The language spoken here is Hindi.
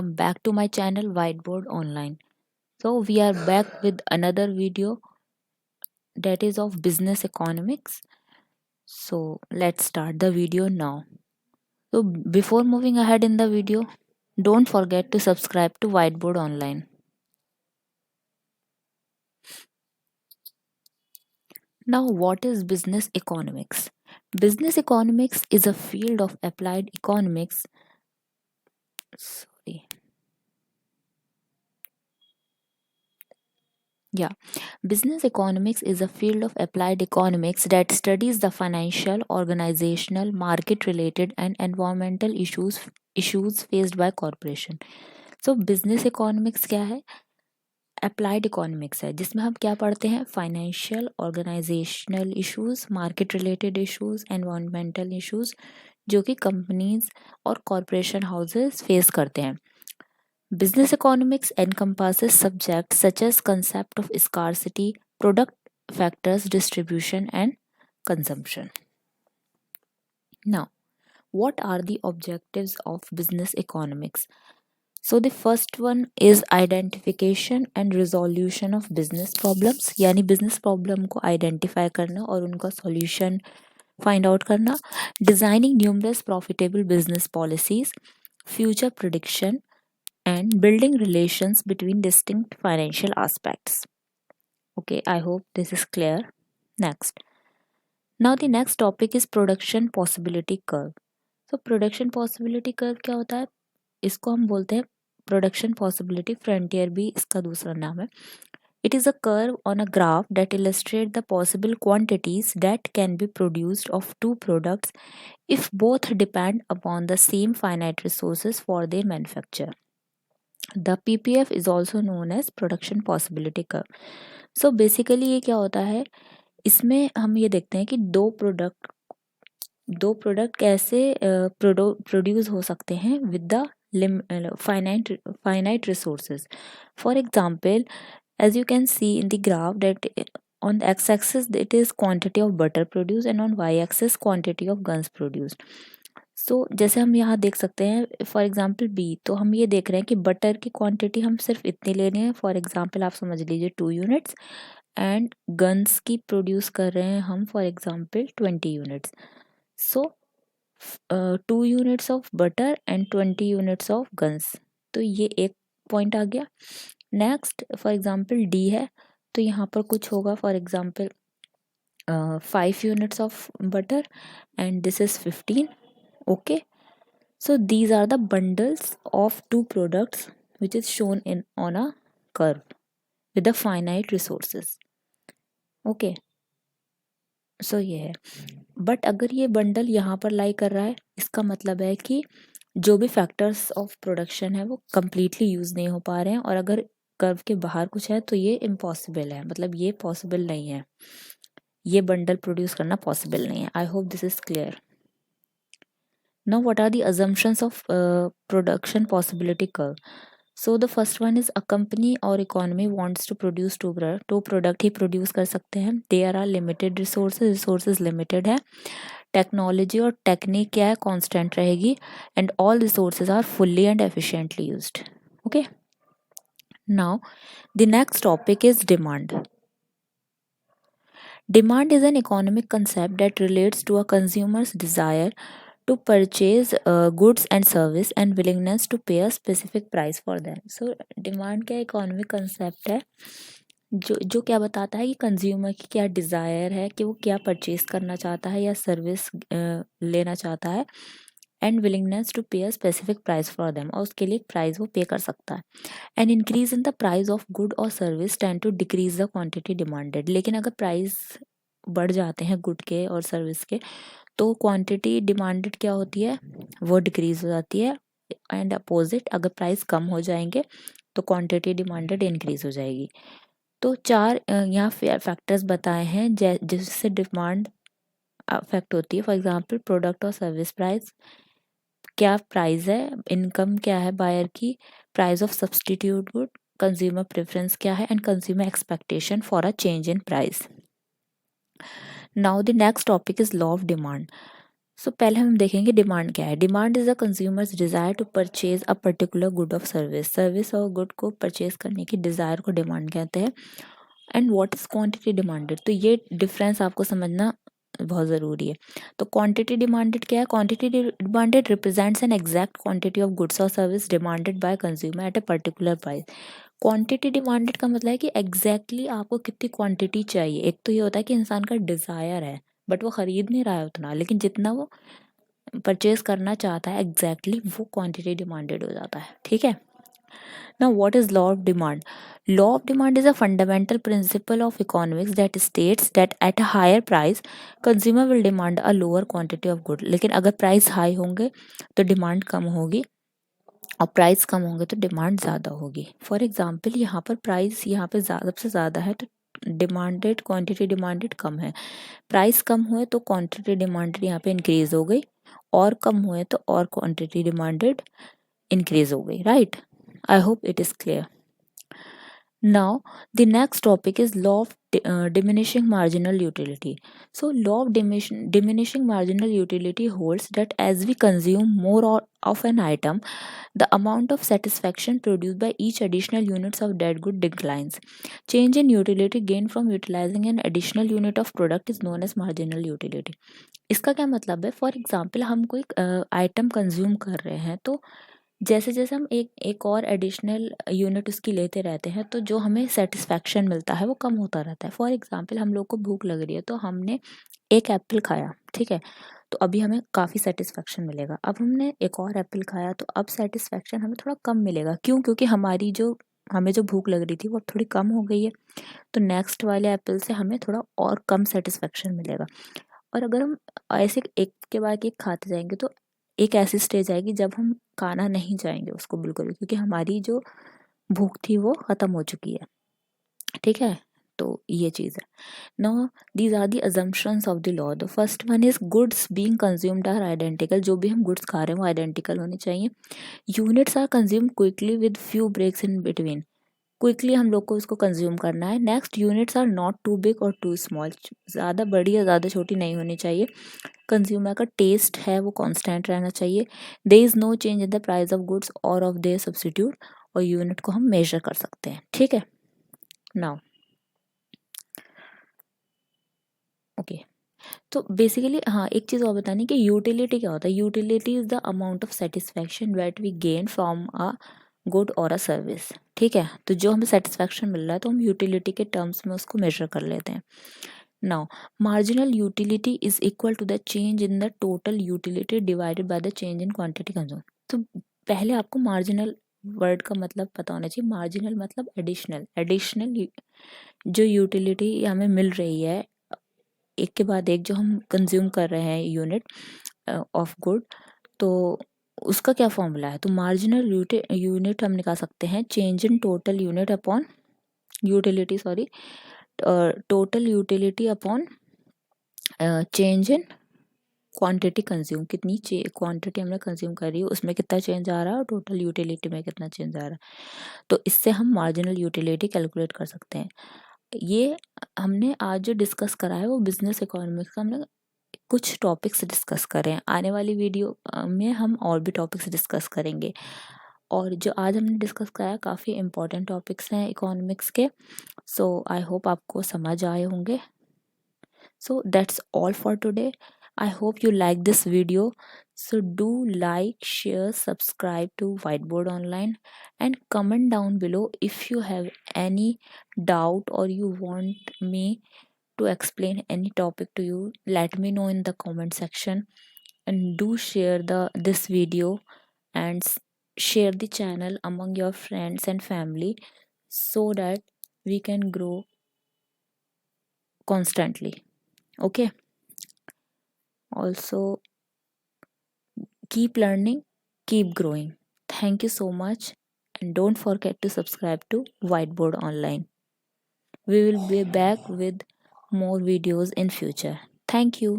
Back to my channel Whiteboard Online. So we are back with another video that is of business economics. So let's start the video now. So before moving ahead in the video, don't forget to subscribe to Whiteboard Online. Now, what is business economics? Business economics is a field of applied economics. Sorry. Yeah, business economics is a field of applied economics that studies the financial, organizational, market-related, and environmental issues faced by corporation. So business economics क्या है? अप्लाइड इकोनॉमिक्स है जिसमें हम क्या पढ़ते हैं? Financial, organisational issues, market related issues, environmental issues जो कि कंपनीज और कॉरपोरेशन हाउसेस फेस करते हैं. Business economics encompasses subjects such as concept of scarcity, product factors, distribution, and consumption. Now, what are the objectives of business economics? So the first one is identification and resolution of business problems. यानी business problem को identify करना और उनका solution find out करना. Designing numerous profitable business policies, future prediction, and building relations between distinct financial aspects. Okay, I hope this is clear. Next. Now the next topic is production possibility curve. So production possibility curve क्या होता है? इसको हम बोलते हैं production possibility frontier भी इसका दूसरा नाम है. It is a curve on a graph that illustrates the possible quantities that can be produced of two products if both depend upon the same finite resources for their manufacture. The PPF is also known as production possibility curve. So basically ये क्या होता है? इसमें हम ये देखते हैं कि दो प्रोडक्ट कैसे प्रोड्यूस हो सकते हैं with the finite resources. For example, as you can see in the graph that on the x-axis it is quantity of butter produced and on y-axis quantity of guns produced. सो जैसे हम यहाँ देख सकते हैं फॉर एग्जांपल बी, तो हम ये देख रहे हैं कि बटर की क्वांटिटी हम सिर्फ इतनी ले रहे हैं. फॉर एग्जांपल आप समझ लीजिए 2 यूनिट्स, एंड गन्स की प्रोड्यूस कर रहे हैं हम for example 20 units. So 2 units of butter and 20 units of guns. तो ये एक पॉइंट आ गया. नेक्स्ट फॉर एग्जांपल डी है, तो यहाँ पर कुछ होगा for example 5 units of butter and this is 15. Okay, so these are the bundles of two products which is shown in on a curve with the finite resources. Okay, so ये है. बट अगर ये बंडल यहाँ पर लाई कर रहा है, इसका मतलब है कि जो भी फैक्टर्स ऑफ प्रोडक्शन है वो कम्प्लीटली यूज़ नहीं हो पा रहे हैं, और अगर कर्व के बाहर कुछ है तो ये इम्पॉसिबल है, मतलब ये पॉसिबल नहीं है, ये बंडल प्रोड्यूस करना पॉसिबल नहीं है. I hope this is clear. Now, what are the assumptions of production possibility curve? So the first one is a company or economy wants to produce two product he produce कर सकते हैं. There are limited resources limited है. Technology और technique क्या है? Constant रहेगी, and all resources are fully and efficiently used. Okay. Now the next topic is demand. Demand is an economic concept that relates to a consumer's desire to purchase goods and service and willingness to pay a specific price for them. So demand क्या इकोनॉमिक कंसेप्ट है जो क्या बताता है कि कंज्यूमर की क्या डिज़ायर है, कि वो क्या परचेज करना चाहता है या सर्विस लेना चाहता है, एंड विलिंगनेस टू पे a specific price for them, और उसके लिए एक प्राइस वो पे कर सकता है. And increase in the price of good और service tend to decrease the quantity demanded. लेकिन अगर प्राइस बढ़ जाते हैं गुड के और सर्विस के, तो क्वांटिटी डिमांडेड क्या होती है? वो डिक्रीज हो जाती है. एंड अपोजिट, अगर प्राइस कम हो जाएंगे तो क्वांटिटी डिमांडेड इंक्रीज हो जाएगी. तो चार यहाँ फैक्टर्स बताए हैं जिससे डिमांड अफेक्ट होती है. फॉर एग्जांपल प्रोडक्ट और सर्विस प्राइस, क्या प्राइस है, इनकम क्या है बायर की, price of substitute good, consumer preference क्या है, and consumer expectation for a change in price. Now the next topic is law of demand. So पहले हम देखेंगे डिमांड क्या है। Demand is a consumer's desire to purchase a particular good of service और गुड को परचेज करने की डिज़ायर को डिमांड कहते हैं। And what is quantity demanded, तो ये डिफरेंस आपको समझना बहुत ज़रूरी है। तो क्वांटिटी डिमांडेड क्या है? Quantity demanded represents an exact quantity of goods और service demanded by consumer at a particular price. Quantity demanded का मतलब है कि एग्जैक्टली आपको कितनी क्वांटिटी चाहिए। एक तो ये होता है कि इंसान का डिज़ायर है बट वो ख़रीद नहीं रहा है उतना, लेकिन जितना वो परचेज करना चाहता है एग्जैक्टली वो क्वांटिटी डिमांडेड हो जाता है। ठीक है। Now, what is law of demand? Law of demand is a fundamental principle of economics that states that at a higher price, consumer will demand a lower quantity of good. लेकिन अगर प्राइस हाई होंगे तो डिमांड कम होगी और प्राइस कम होंगे तो डिमांड ज़्यादा होगी। फॉर एग्जांपल यहाँ पर प्राइस यहाँ पे सबसे ज़्यादा है तो डिमांडेड क्वांटिटी डिमांडेड कम है। प्राइस कम हुए तो क्वांटिटी डिमांडेड यहाँ पे इंक्रीज हो गई, और कम हुए तो और क्वांटिटी डिमांडेड इंक्रीज हो गई। Right, I hope it is clear. Now, the next topic is law of diminishing marginal utility. So, law of diminishing marginal utility holds that as we consume more of an item, the amount of satisfaction produced by each additional units of that good declines. Change in utility gained from utilizing an additional unit of product is known as marginal utility. इसका क्या मतलब है? फॉर एग्जाम्पल हम कोई आइटम कंज्यूम कर रहे हैं तो जैसे जैसे हम एक और एडिशनल यूनिट उसकी लेते रहते हैं तो जो हमें सेटिस्फैक्शन मिलता है वो कम होता रहता है। फॉर एग्जांपल हम लोग को भूख लग रही है तो हमने एक एप्पल खाया, ठीक है, तो अभी हमें काफ़ी सेटिस्फैक्शन मिलेगा। अब हमने एक और एप्पल खाया तो अब सेटिस्फैक्शन हमें थोड़ा कम मिलेगा। क्यों? क्योंकि हमें जो भूख लग रही थी वो अब थोड़ी कम हो गई है, तो नेक्स्ट वाले एप्पल से हमें थोड़ा और कम सेटिस्फैक्शन मिलेगा। और अगर हम ऐसे एक के बाद एक खाते जाएंगे तो एक ऐसी स्टेज आएगी जब हम खाना नहीं चाहेंगे उसको बिल्कुल भी, क्योंकि हमारी जो भूख थी वो ख़त्म हो चुकी है। ठीक है, तो ये चीज़ है। Now these are the assumptions of the law. The first one is goods being consumed are identical. जो भी हम गुड्स खा रहे हैं वो आइडेंटिकल होने चाहिए। Units are consumed quickly with few breaks in between. Quickly हम लोग को इसको कंज्यूम करना है। Next, units are not too big और टू स्मॉल। ज़्यादा बड़ी या ज़्यादा छोटी नहीं होनी चाहिए। कंज्यूमर का टेस्ट है वो कांस्टेंट रहना चाहिए। There is no change in the price of goods और ऑफ देयर सब्स्टिट्यूट, और यूनिट को हम मेजर कर सकते हैं। ठीक है, नाउ ओके, तो बेसिकली हाँ एक चीज़ और बतानी कि यूटिलिटी क्या होता है। Utility is the amount of satisfaction that we gain from a good और अ सर्विस। ठीक है, तो जो हमें सेटिस्फैक्शन मिल रहा है तो हम यूटिलिटी के टर्म्स में उसको मेजर कर लेते हैं। Now marginal utility is equal to the change in the total utility divided by the change in quantity consume. तो पहले आपको मार्जिनल वर्ड का मतलब पता होना चाहिए। मार्जिनल मतलब एडिशनल। एडिशनल जो यूटिलिटी हमें मिल रही है एक के बाद एक जो हम कंज्यूम कर रहे हैं यूनिट ऑफ गुड, तो उसका क्या फॉर्मूला है? तो मार्जिनल यूनिट हम निकाल सकते हैं change in total unit upon utility, sorry, total utility upon change in quantity consume. कितनी क्वांटिटी हमने कंज्यूम करी है उसमें कितना चेंज आ रहा है और टोटल यूटिलिटी में कितना चेंज आ रहा है, तो इससे हम मार्जिनल यूटिलिटी कैलकुलेट कर सकते हैं। ये हमने आज जो डिस्कस करा है वो बिजनेस इकोनॉमिक्स का हमने कुछ टॉपिक्स डिस्कस करें। आने वाली वीडियो में हम और भी टॉपिक्स डिस्कस करेंगे, और जो आज हमने डिस्कस करा है काफ़ी इम्पोर्टेंट टॉपिक्स हैं इकोनॉमिक्स के। सो आई होप आपको समझ आए होंगे। So that's all for today. I hope you like this video. So do like, share, subscribe to Whiteboard Online, and comment down below if you have any doubt or you want me to explain any topic to you. Let me know in the comment section, and do share this video and share the channel among your friends and family so that we can grow constantly. Okay, also keep learning, keep growing. Thank you so much, and don't forget to subscribe to Whiteboard Online. We will be back with more videos in future. Thank you.